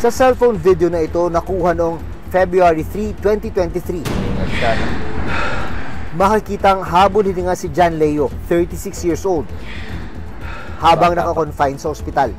Sa cellphone video na ito, nakuha noong February 3, 2023. Makikitang habol hininga si John Leo, 36 years old, habang naka-confine sa ospital.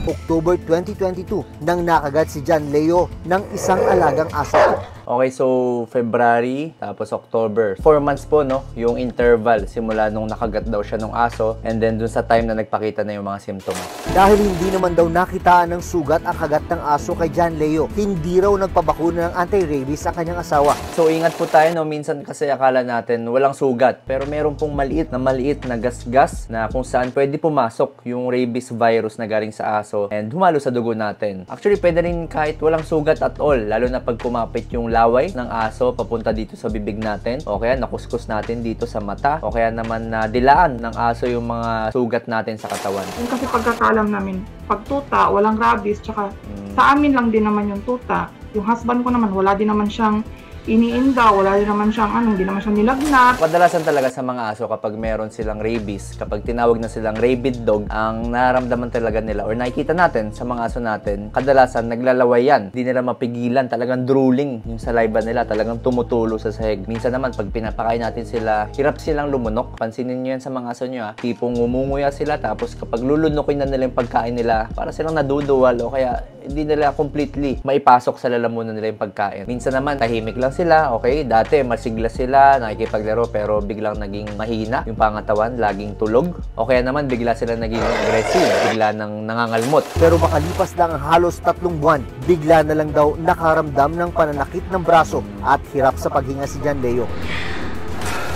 October 2022 nang nakagat si John Leo ng isang alagang aso. Okay, so February, tapos October. 4 months po, no? Yung interval simula nung nakagat daw siya ng aso and then dun sa time na nagpakita na yung mga symptoms. Dahil hindi naman daw nakitaan ng sugat ang kagat ng aso kay John Leo, hindi raw nagpabakuna ng anti-rabies ang kanyang asawa. So ingat po tayo, no? Minsan kasi akala natin walang sugat, pero meron pong maliit na gasgas na kung saan pwede pumasok yung rabies virus na galing sa aso and humalo sa dugo natin. Actually, pwede rin kahit walang sugat at all, lalo na pag kumapit yung laway ng aso papunta dito sa bibig natin, o kaya nakuskus natin dito sa mata, o kaya naman na dilaan ng aso yung mga sugat natin sa katawan. Yung kasi pagkakalam namin, pag tuta, walang rabies, tsaka sa amin lang din naman yung tuta. Yung husband ko naman, wala din naman siyang iniinda, wala din naman siyang hindi naman siyang nilagnat. Kadalasan talaga sa mga aso kapag meron silang rabies, kapag tinawag na silang rabid dog, ang nararamdaman talaga nila or nakikita natin sa mga aso natin, kadalasan naglalaway yan. Hindi nila mapigilan, talagang drooling yung saliva nila, talagang tumutulo sa sahig. Minsan naman pag pinapakain natin sila, hirap silang lumunok. Pansinin nyo yan sa mga aso nyo, ha. Tipong ngumunguya sila, tapos kapag lulunukin na nila yung pagkain nila, para silang naduduwal o kaya hindi nila completely maipasok sa lalamunan nila yung pagkain. Minsan naman tahimik lang sila, okay? Dati masigla sila, nakikipaglaro, pero biglang naging mahina yung pangatawan, laging tulog. O kaya naman bigla sila naging aggressive, bigla nang nangangalmot. Pero makalipas lang ang halos 3 buwan, bigla na lang daw nakaramdam ng pananakit ng braso at hirap sa paghinga si John Leo.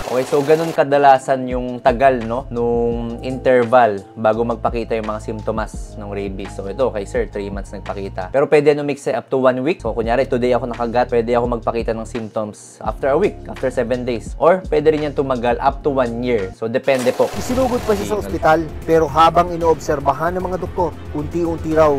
Okay, so ganun kadalasan yung tagal, no, nung interval bago magpakita yung mga simptomas ng rabies. So ito, kay sir, 3 months nagpakita. Pero pwede umix up to 1 week. So kunyari, today ako nakagat, pwede ako magpakita ng symptoms after a week, after 7 days. Or pwede rin yan tumagal up to 1 year. So depende po. Isinugod pa siya sa ospital, pero habang inoobserbahan ng mga doktor, unti-unti raw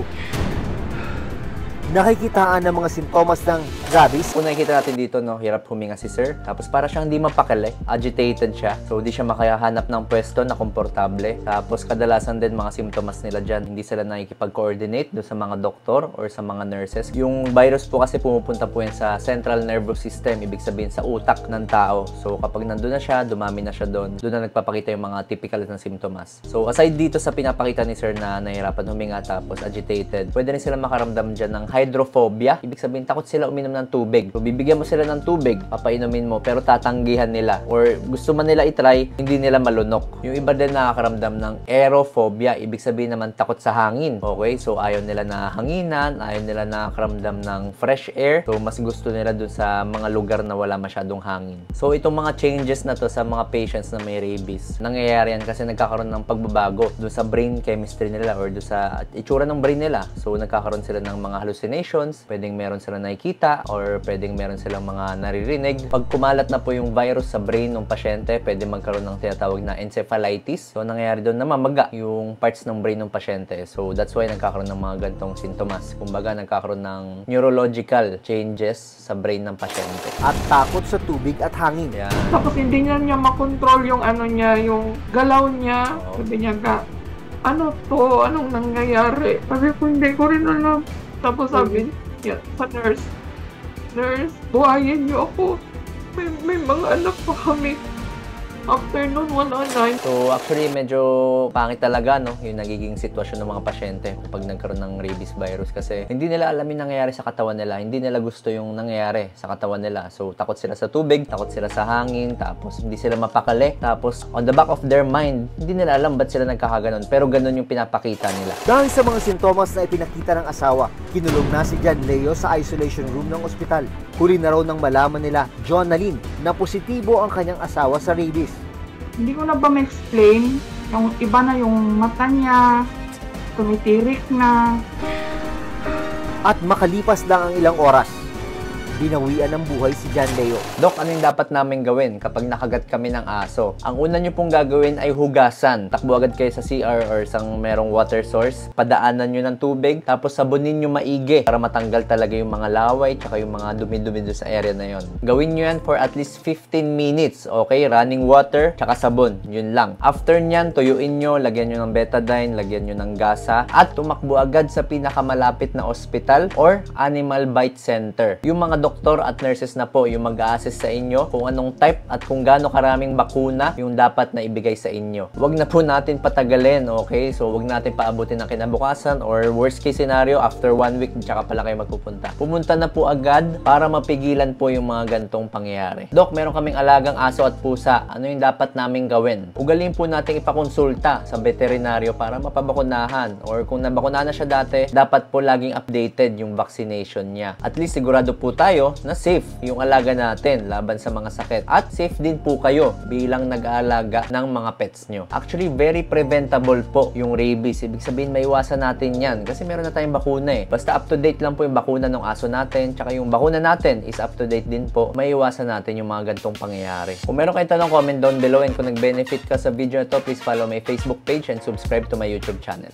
nakikitaan ng mga simptomas ng rabies. Kung nakikita natin dito, no, hirap huminga si sir. Tapos para siyang hindi mapakali. Agitated siya. So, hindi siya makahanap ng pwesto na komportable. Tapos, kadalasan din mga simptomas nila dyan. Hindi sila nakikipag-coordinate doon sa mga doktor or sa mga nurses. Yung virus po kasi pumupunta po yan sa central nervous system. Ibig sabihin sa utak ng tao. So, kapag nandun na siya, dumami na siya doon. Doon na nagpapakita yung mga typical na simptomas. So, aside dito sa pinapakita ni sir na nahihirapan huminga tapos agitated, pwede rin sila makaramdam dyan ng hydrophobia. Ibig sabihin, takot sila uminom ng tubig. So, bibigyan mo sila ng tubig, papainumin mo, pero tatanggihan nila. Or gusto man nila itry, hindi nila malunok. Yung iba din nakakaramdam ng aerophobia. Ibig sabihin naman, takot sa hangin. Okay? So, ayaw nila na hanginan, ayaw nila nakakaramdam ng fresh air. So, mas gusto nila dun sa mga lugar na wala masyadong hangin. So, itong mga changes na to sa mga patients na may rabies, nangyayari yan kasi nagkakaroon ng pagbabago dun sa brain chemistry nila or dun sa itsura ng brain nila. So, nagkakaroon sila ng mga hallucinations, pwedeng meron silang nakikita or pwedeng meron silang mga naririnig. Pag kumalat na po yung virus sa brain ng pasyente, pwede magkaroon ng tinatawag na encephalitis. So, nangyayari doon na mamaga yung parts ng brain ng pasyente. So, that's why nagkakaroon ng mga gantong sintomas. Kumbaga, nagkakaroon ng neurological changes sa brain ng pasyente. At takot sa tubig at hangin. Yeah. Tapos hindi niya makontrol yung yung galaw niya. Sabi niya ano to? Anong nangyayari? Sabi ko, hindi ko rin alam. Tapos sabi niya sa nurse, buhayin niyo ako. May mga anak pa kami. After nun, wala na. So, actually, medyo pangit talaga, no? Yung nagiging sitwasyon ng mga pasyente kapag nagkaroon ng rabies virus kasi hindi nila alam yung nangyayari sa katawan nila. Hindi nila gusto yung nangyayari sa katawan nila. So, takot sila sa tubig, takot sila sa hangin, tapos hindi sila mapakali. Tapos, on the back of their mind, hindi nila alam ba't sila nagkakaganon. Pero ganun yung pinapakita nila. Dahil sa mga sintomas na ipinakita ng asawa, kinulong na si John Leo sa isolation room ng ospital. Huli na raw nang malaman nila, Jonalyn, na positibo ang kanyang asawa sa rabies. Hindi ko na ba ma-explain? Yung iba na yung mata niya, tumitirik na. At makalipas lang ang ilang oras, binawian ng buhay si John Leo. Dok, ano yung dapat namin gawin kapag nakagat kami ng aso? Ang una nyo pong gagawin ay hugasan. Takbo agad kayo sa CR or sang merong water source. Padaanan nyo ng tubig, tapos sabunin nyo maigi para matanggal talaga yung mga laway tsaka yung mga dumi-dumi doon sa area na yon. Gawin nyo yan for at least 15 minutes, okay? Running water tsaka sabon, yun lang. After nyan, tuyuin nyo, lagyan nyo ng betadine, lagyan nyo ng gasa, at tumakbo agad sa pinakamalapit na ospital or animal bite center. Yung mga doktor at nurses na po yung mag-a-assess sa inyo kung anong type at kung gaano karaming bakuna yung dapat na ibigay sa inyo. Huwag na po natin patagalin, okay? So, huwag natin paabutin ng kinabukasan or worst case scenario, after 1 week, tsaka pala kayo magpupunta. Pumunta na po agad para mapigilan po yung mga gantong pangyayari. Dok, meron kaming alagang aso at pusa. Ano yung dapat naming gawin? Ugalin po natin ipakonsulta sa veterinaryo para mapabakunahan, or kung nabakunahan na siya dati, dapat po laging updated yung vaccination niya. At least sigurado po tayo na safe yung alaga natin laban sa mga sakit. At safe din po kayo bilang nag-aalaga ng mga pets nyo. Actually, very preventable po yung rabies. Ibig sabihin, maiwasan natin yan kasi meron na tayong bakuna eh. Basta up to date lang po yung bakuna ng aso natin, tsaka yung bakuna natin is up to date din po. Maiwasan natin yung mga gantong pangyayari. Kung meron kayong tanong, comment down below, and kung nag-benefit ka sa video na to, please follow my Facebook page and subscribe to my YouTube channel.